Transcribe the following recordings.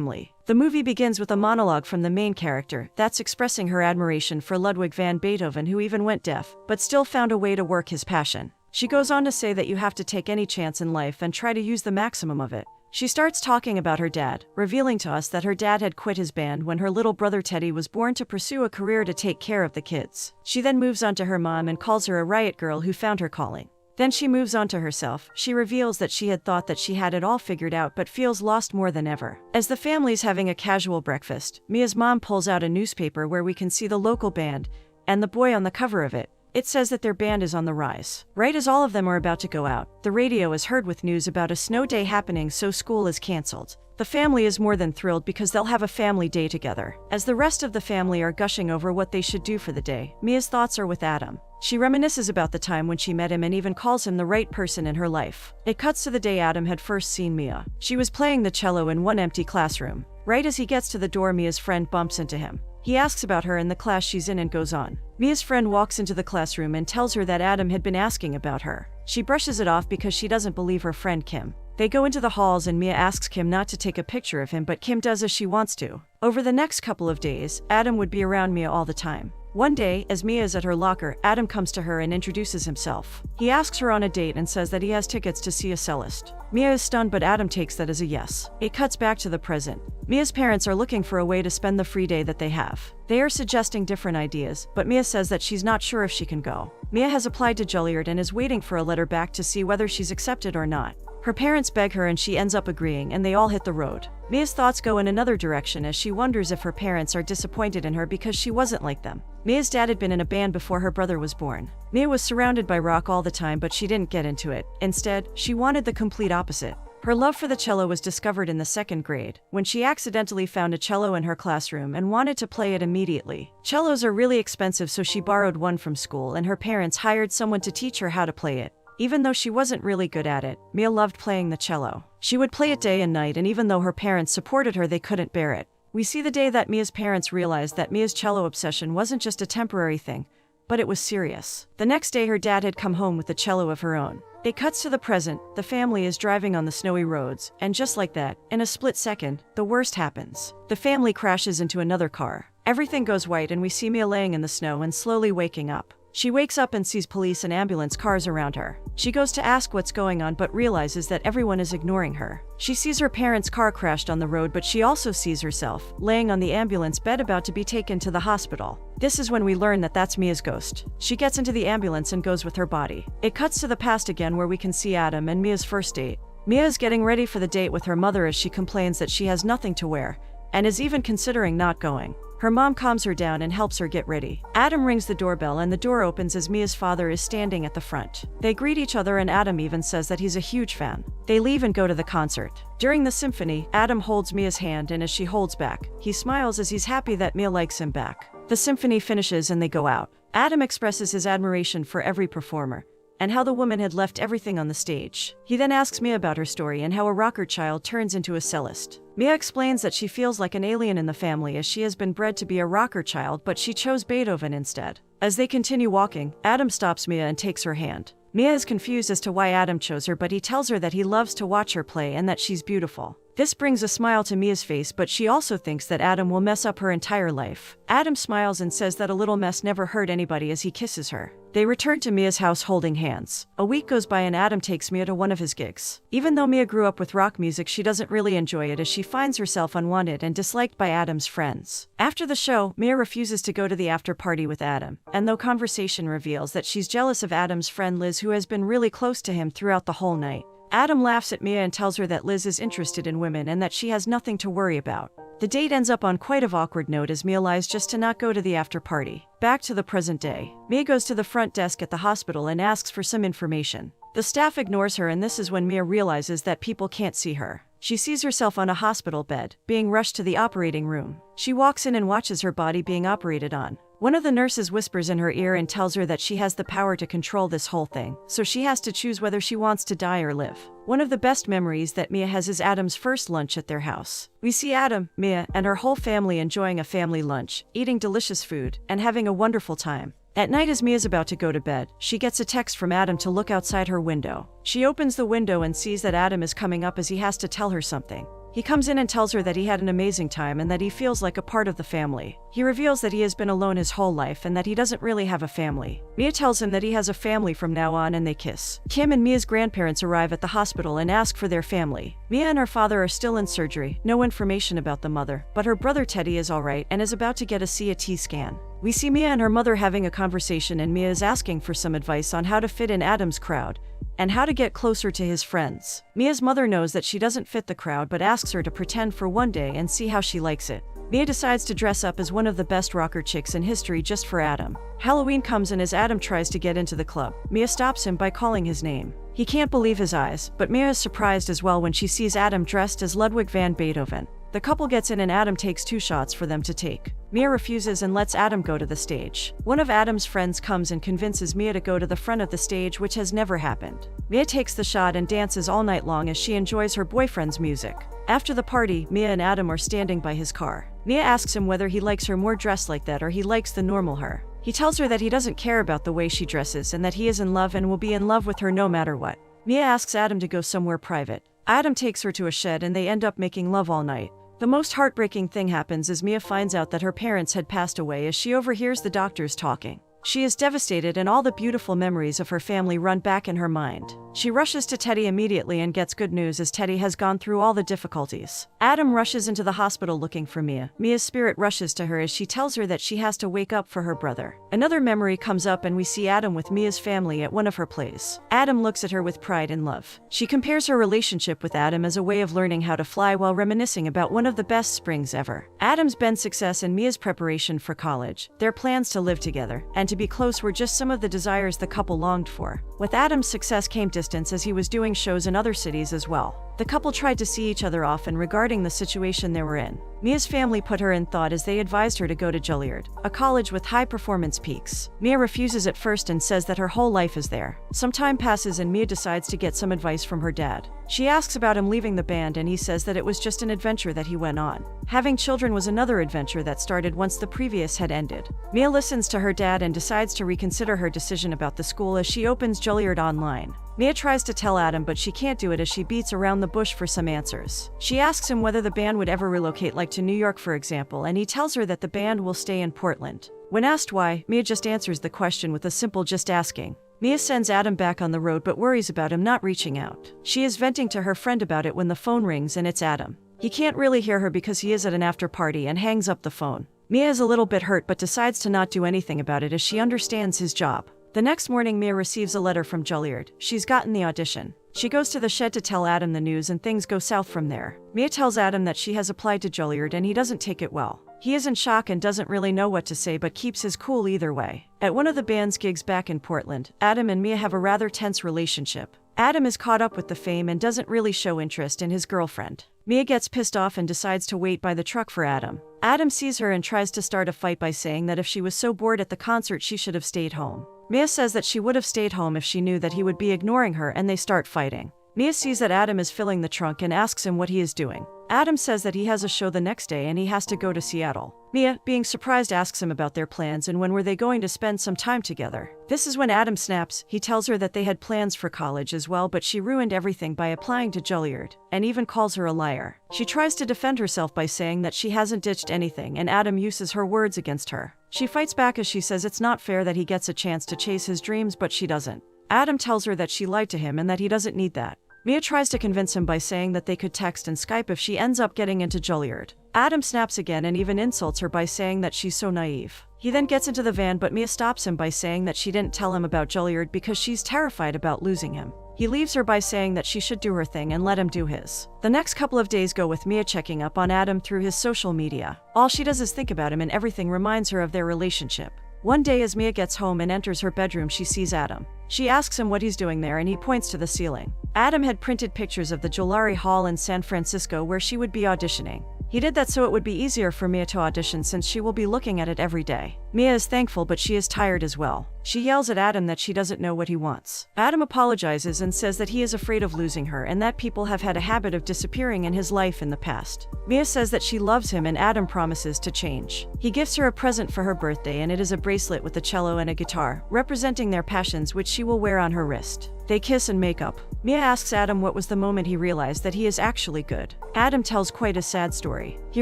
family. The movie begins with a monologue from the main character that's expressing her admiration for Ludwig van Beethoven, who even went deaf, but still found a way to work his passion. She goes on to say that you have to take any chance in life and try to use the maximum of it. She starts talking about her dad, revealing to us that her dad had quit his band when her little brother Teddy was born to pursue a career to take care of the kids. She then moves on to her mom and calls her a riot girl who found her calling. Then she moves on to herself. She reveals that she had thought that she had it all figured out but feels lost more than ever. As the family's having a casual breakfast, Mia's mom pulls out a newspaper where we can see the local band and the boy on the cover of it. It says that their band is on the rise. Right as all of them are about to go out, the radio is heard with news about a snow day happening, so school is canceled. The family is more than thrilled because they'll have a family day together. As the rest of the family are gushing over what they should do for the day, Mia's thoughts are with Adam. She reminisces about the time when she met him and even calls him the right person in her life. It cuts to the day Adam had first seen Mia. She was playing the cello in one empty classroom. Right as he gets to the door, Mia's friend bumps into him. He asks about her and the class she's in and goes on. Mia's friend walks into the classroom and tells her that Adam had been asking about her. She brushes it off because she doesn't believe her friend Kim. They go into the halls and Mia asks Kim not to take a picture of him, but Kim does as she wants to. Over the next couple of days, Adam would be around Mia all the time. One day, as Mia is at her locker, Adam comes to her and introduces himself. He asks her on a date and says that he has tickets to see a cellist. Mia is stunned, but Adam takes that as a yes. It cuts back to the present. Mia's parents are looking for a way to spend the free day that they have. They are suggesting different ideas, but Mia says that she's not sure if she can go. Mia has applied to Juilliard and is waiting for a letter back to see whether she's accepted or not. Her parents beg her and she ends up agreeing, and they all hit the road. Mia's thoughts go in another direction as she wonders if her parents are disappointed in her because she wasn't like them. Mia's dad had been in a band before her brother was born. Mia was surrounded by rock all the time, but she didn't get into it. Instead, she wanted the complete opposite. Her love for the cello was discovered in the 2nd grade, when she accidentally found a cello in her classroom and wanted to play it immediately. Cellos are really expensive, so she borrowed one from school and her parents hired someone to teach her how to play it. Even though she wasn't really good at it, Mia loved playing the cello. She would play it day and night, and even though her parents supported her, they couldn't bear it. We see the day that Mia's parents realized that Mia's cello obsession wasn't just a temporary thing, but it was serious. The next day, her dad had come home with a cello of her own. It cuts to the present. The family is driving on the snowy roads, and just like that, in a split second, the worst happens. The family crashes into another car. Everything goes white, and we see Mia laying in the snow and slowly waking up. She wakes up and sees police and ambulance cars around her. She goes to ask what's going on, but realizes that everyone is ignoring her. She sees her parents' car crashed on the road, but she also sees herself laying on the ambulance bed about to be taken to the hospital. This is when we learn that that's Mia's ghost. She gets into the ambulance and goes with her body. It cuts to the past again, where we can see Adam and Mia's first date. Mia is getting ready for the date with her mother as she complains that she has nothing to wear, and is even considering not going. Her mom calms her down and helps her get ready. Adam rings the doorbell and the door opens as Mia's father is standing at the front. They greet each other and Adam even says that he's a huge fan. They leave and go to the concert. During the symphony, Adam holds Mia's hand, and as she holds back, he smiles as he's happy that Mia likes him back. The symphony finishes and they go out. Adam expresses his admiration for every performer and how the woman had left everything on the stage. He then asks Mia about her story and how a rocker child turns into a cellist. Mia explains that she feels like an alien in the family as she has been bred to be a rocker child, but she chose Beethoven instead. As they continue walking, Adam stops Mia and takes her hand. Mia is confused as to why Adam chose her, but he tells her that he loves to watch her play and that she's beautiful. This brings a smile to Mia's face, but she also thinks that Adam will mess up her entire life. Adam smiles and says that a little mess never hurt anybody as he kisses her. They return to Mia's house holding hands. A week goes by and Adam takes Mia to one of his gigs. Even though Mia grew up with rock music, she doesn't really enjoy it as she finds herself unwanted and disliked by Adam's friends. After the show, Mia refuses to go to the after party with Adam, and though conversation reveals that she's jealous of Adam's friend Liz, who has been really close to him throughout the whole night, Adam laughs at Mia and tells her that Liz is interested in women and that she has nothing to worry about. The date ends up on quite an awkward note as Mia lies just to not go to the after party. Back to the present day. Mia goes to the front desk at the hospital and asks for some information. The staff ignores her, and this is when Mia realizes that people can't see her. She sees herself on a hospital bed, being rushed to the operating room. She walks in and watches her body being operated on. One of the nurses whispers in her ear and tells her that she has the power to control this whole thing, so she has to choose whether she wants to die or live. One of the best memories that Mia has is Adam's first lunch at their house. We see Adam, Mia, and her whole family enjoying a family lunch, eating delicious food, and having a wonderful time. At night, as Mia's about to go to bed, she gets a text from Adam to look outside her window. She opens the window and sees that Adam is coming up as he has to tell her something. He comes in and tells her that he had an amazing time and that he feels like a part of the family. He reveals that he has been alone his whole life and that he doesn't really have a family. Mia tells him that he has a family from now on and they kiss. Kim and Mia's grandparents arrive at the hospital and ask for their family. Mia and her father are still in surgery, no information about the mother, but her brother Teddy is alright and is about to get a CT scan. We see Mia and her mother having a conversation and Mia is asking for some advice on how to fit in Adam's crowd and how to get closer to his friends. Mia's mother knows that she doesn't fit the crowd but asks her to pretend for one day and see how she likes it. Mia decides to dress up as one of the best rocker chicks in history just for Adam. Halloween comes and as Adam tries to get into the club, Mia stops him by calling his name. He can't believe his eyes, but Mia is surprised as well when she sees Adam dressed as Ludwig van Beethoven. The couple gets in and Adam takes 2 shots for them to take. Mia refuses and lets Adam go to the stage. One of Adam's friends comes and convinces Mia to go to the front of the stage, which has never happened. Mia takes the shot and dances all night long as she enjoys her boyfriend's music. After the party, Mia and Adam are standing by his car. Mia asks him whether he likes her more dressed like that or he likes the normal her. He tells her that he doesn't care about the way she dresses and that he is in love and will be in love with her no matter what. Mia asks Adam to go somewhere private. Adam takes her to a shed and they end up making love all night. The most heartbreaking thing happens as Mia finds out that her parents had passed away as she overhears the doctors talking. She is devastated and all the beautiful memories of her family run back in her mind. She rushes to Teddy immediately and gets good news as Teddy has gone through all the difficulties. Adam rushes into the hospital looking for Mia. Mia's spirit rushes to her as she tells her that she has to wake up for her brother. Another memory comes up and we see Adam with Mia's family at one of her plays. Adam looks at her with pride and love. She compares her relationship with Adam as a way of learning how to fly while reminiscing about one of the best springs ever. Adam's Ben's success and Mia's preparation for college, their plans to live together, and to be close were just some of the desires the couple longed for. With Adam's success came distance as he was doing shows in other cities as well. The couple tried to see each other often regarding the situation they were in. Mia's family put her in thought as they advised her to go to Juilliard, a college with high performance peaks. Mia refuses at first and says that her whole life is there. Some time passes and Mia decides to get some advice from her dad. She asks about him leaving the band and he says that it was just an adventure that he went on. Having children was another adventure that started once the previous had ended. Mia listens to her dad and decides to reconsider her decision about the school as she opens Juilliard online. Mia tries to tell Adam but she can't do it as she beats around the bush for some answers. She asks him whether the band would ever relocate like to New York for example and he tells her that the band will stay in Portland. When asked why, Mia just answers the question with a simple just asking. Mia sends Adam back on the road but worries about him not reaching out. She is venting to her friend about it when the phone rings and it's Adam. He can't really hear her because he is at an after party and hangs up the phone. Mia is a little bit hurt but decides to not do anything about it as she understands his job. The next morning Mia receives a letter from Juilliard. She's gotten the audition. She goes to the shed to tell Adam the news and things go south from there. Mia tells Adam that she has applied to Juilliard and he doesn't take it well. He is in shock and doesn't really know what to say but keeps his cool either way. At one of the band's gigs back in Portland, Adam and Mia have a rather tense relationship. Adam is caught up with the fame and doesn't really show interest in his girlfriend. Mia gets pissed off and decides to wait by the truck for Adam. Adam sees her and tries to start a fight by saying that if she was so bored at the concert she should have stayed home. Mia says that she would have stayed home if she knew that he would be ignoring her and they start fighting. Mia sees that Adam is filling the trunk and asks him what he is doing. Adam says that he has a show the next day and he has to go to Seattle. Mia, being surprised, asks him about their plans and when were they going to spend some time together. This is when Adam snaps. He tells her that they had plans for college as well but she ruined everything by applying to Juilliard, and even calls her a liar. She tries to defend herself by saying that she hasn't ditched anything and Adam uses her words against her. She fights back as she says it's not fair that he gets a chance to chase his dreams but she doesn't. Adam tells her that she lied to him and that he doesn't need that. Mia tries to convince him by saying that they could text and Skype if she ends up getting into Juilliard. Adam snaps again and even insults her by saying that she's so naive. He then gets into the van but Mia stops him by saying that she didn't tell him about Juilliard because she's terrified about losing him. He leaves her by saying that she should do her thing and let him do his. The next couple of days go with Mia checking up on Adam through his social media. All she does is think about him and everything reminds her of their relationship. One day as Mia gets home and enters her bedroom she sees Adam. She asks him what he's doing there and he points to the ceiling. Adam had printed pictures of the Juilliard Hall in San Francisco where she would be auditioning. He did that so it would be easier for Mia to audition since she will be looking at it every day. Mia is thankful but she is tired as well. She yells at Adam that she doesn't know what he wants. Adam apologizes and says that he is afraid of losing her and that people have had a habit of disappearing in his life in the past. Mia says that she loves him and Adam promises to change. He gives her a present for her birthday and it is a bracelet with a cello and a guitar, representing their passions, which she will wear on her wrist. They kiss and make up. Mia asks Adam what was the moment he realized that he is actually good. Adam tells quite a sad story. He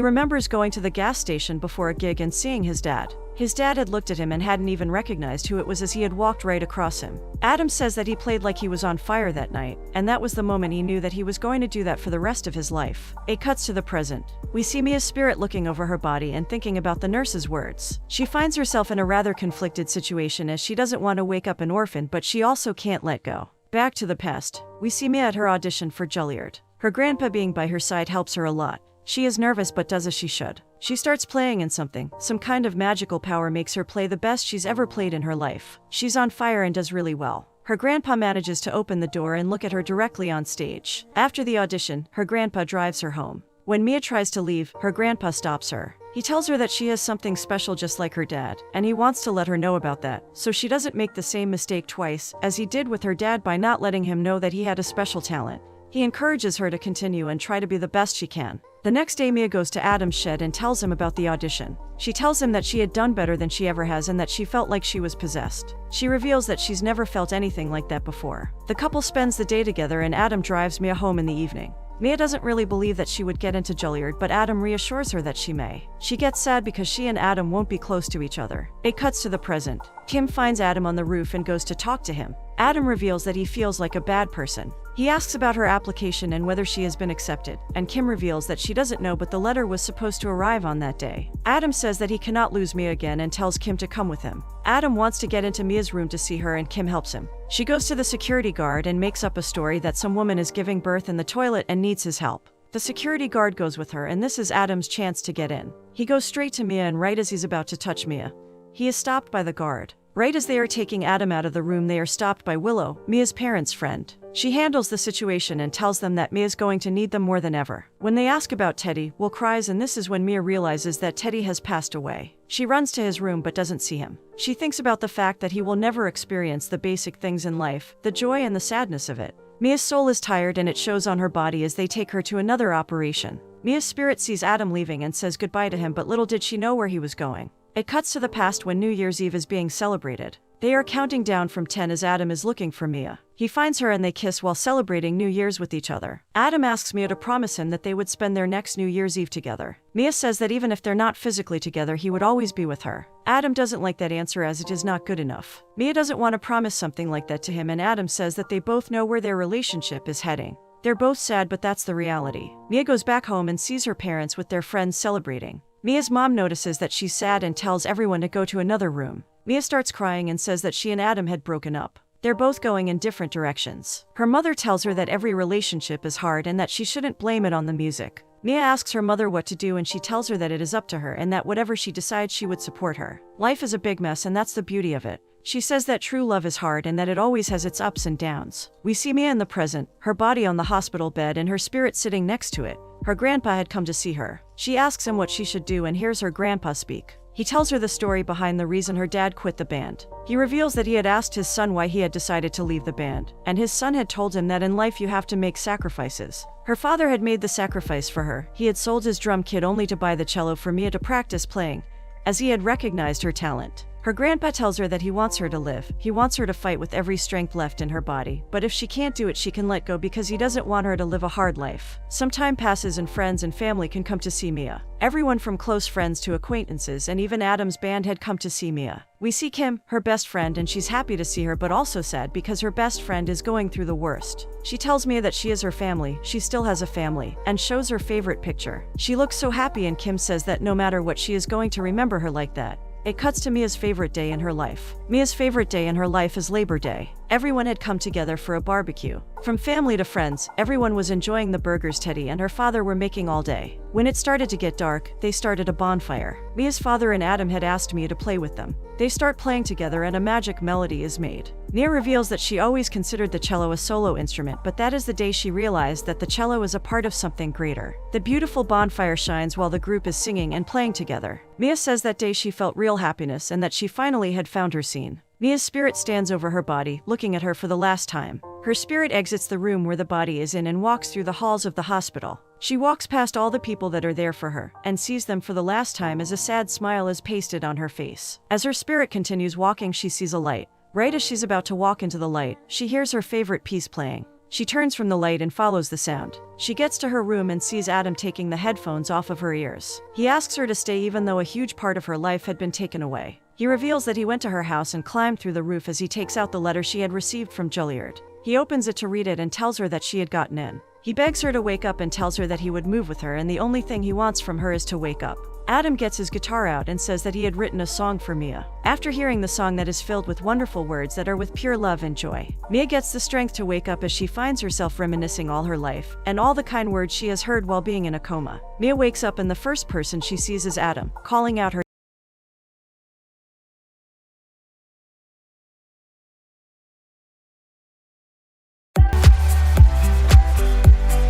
remembers going to the gas station before a gig and seeing his dad. His dad had looked at him and hadn't even recognized who it was as he had walked right across him. Adam says that he played like he was on fire that night, and that was the moment he knew that he was going to do that for the rest of his life. It cuts to the present. We see Mia's spirit looking over her body and thinking about the nurse's words. She finds herself in a rather conflicted situation as she doesn't want to wake up an orphan, but she also can't let go. Back to the past. We see Mia at her audition for Juilliard. Her grandpa being by her side helps her a lot. She is nervous but does as she should. She starts playing and some kind of magical power makes her play the best she's ever played in her life. She's on fire and does really well. Her grandpa manages to open the door and look at her directly on stage. After the audition, her grandpa drives her home. When Mia tries to leave, her grandpa stops her. He tells her that she has something special just like her dad, and he wants to let her know about that, so she doesn't make the same mistake twice, as he did with her dad by not letting him know that he had a special talent. He encourages her to continue and try to be the best she can. The next day, Mia goes to Adam's shed and tells him about the audition. She tells him that she had done better than she ever has and that she felt like she was possessed. She reveals that she's never felt anything like that before. The couple spends the day together and Adam drives Mia home in the evening. Mia doesn't really believe that she would get into Juilliard, but Adam reassures her that she may. She gets sad because she and Adam won't be close to each other. It cuts to the present. Kim finds Adam on the roof and goes to talk to him. Adam reveals that he feels like a bad person. He asks about her application and whether she has been accepted, and Kim reveals that she doesn't know, but the letter was supposed to arrive on that day. Adam says that he cannot lose Mia again and tells Kim to come with him. Adam wants to get into Mia's room to see her and Kim helps him. She goes to the security guard and makes up a story that some woman is giving birth in the toilet and needs his help. The security guard goes with her and this is Adam's chance to get in. He goes straight to Mia and right as he's about to touch Mia, he is stopped by the guard. Right as they are taking Adam out of the room, they are stopped by Willow, Mia's parents' friend. She handles the situation and tells them that Mia's going to need them more than ever. When they ask about Teddy, Will cries and this is when Mia realizes that Teddy has passed away. She runs to his room but doesn't see him. She thinks about the fact that he will never experience the basic things in life, the joy and the sadness of it. Mia's soul is tired and it shows on her body as they take her to another operation. Mia's spirit sees Adam leaving and says goodbye to him, but little did she know where he was going. It cuts to the past when New Year's Eve is being celebrated. They are counting down from 10 as Adam is looking for Mia. He finds her and they kiss while celebrating New Year's with each other. Adam asks Mia to promise him that they would spend their next New Year's Eve together. Mia says that even if they're not physically together, he would always be with her. Adam doesn't like that answer as it is not good enough. Mia doesn't want to promise something like that to him and Adam says that they both know where their relationship is heading. They're both sad, but that's the reality. Mia goes back home and sees her parents with their friends celebrating. Mia's mom notices that she's sad and tells everyone to go to another room. Mia starts crying and says that she and Adam had broken up. They're both going in different directions. Her mother tells her that every relationship is hard and that she shouldn't blame it on the music. Mia asks her mother what to do and she tells her that it is up to her and that whatever she decides she would support her. Life is a big mess and that's the beauty of it. She says that true love is hard and that it always has its ups and downs. We see Mia in the present, her body on the hospital bed and her spirit sitting next to it. Her grandpa had come to see her. She asks him what she should do and hears her grandpa speak. He tells her the story behind the reason her dad quit the band. He reveals that he had asked his son why he had decided to leave the band, and his son had told him that in life you have to make sacrifices. Her father had made the sacrifice for her. He had sold his drum kit only to buy the cello for Mia to practice playing, as he had recognized her talent. Her grandpa tells her that he wants her to live. He wants her to fight with every strength left in her body, but if she can't do it, she can let go because he doesn't want her to live a hard life. Some time passes and friends and family can come to see Mia. Everyone from close friends to acquaintances and even Adam's band had come to see Mia. We see Kim, her best friend, and she's happy to see her but also sad because her best friend is going through the worst. She tells Mia that she is her family, she still has a family, and shows her favorite picture. She looks so happy and Kim says that no matter what she is going to remember her like that. It cuts to Mia's favorite day in her life. Mia's favorite day in her life is Labor Day. Everyone had come together for a barbecue. From family to friends, everyone was enjoying the burgers Teddy and her father were making all day. When it started to get dark, they started a bonfire. Mia's father and Adam had asked Mia to play with them. They start playing together and a magic melody is made. Mia reveals that she always considered the cello a solo instrument, but that is the day she realized that the cello is a part of something greater. The beautiful bonfire shines while the group is singing and playing together. Mia says that day she felt real happiness and that she finally had found her scene. Mia's spirit stands over her body, looking at her for the last time. Her spirit exits the room where the body is in and walks through the halls of the hospital. She walks past all the people that are there for her, and sees them for the last time as a sad smile is pasted on her face. As her spirit continues walking, she sees a light. Right as she's about to walk into the light, she hears her favorite piece playing. She turns from the light and follows the sound. She gets to her room and sees Adam taking the headphones off of her ears. He asks her to stay even though a huge part of her life had been taken away. He reveals that he went to her house and climbed through the roof as he takes out the letter she had received from Juilliard. He opens it to read it and tells her that she had gotten in. He begs her to wake up and tells her that he would move with her, and the only thing he wants from her is to wake up. Adam gets his guitar out and says that he had written a song for Mia. After hearing the song that is filled with wonderful words that are with pure love and joy, Mia gets the strength to wake up as she finds herself reminiscing all her life and all the kind words she has heard while being in a coma. Mia wakes up and the first person she sees is Adam, calling out her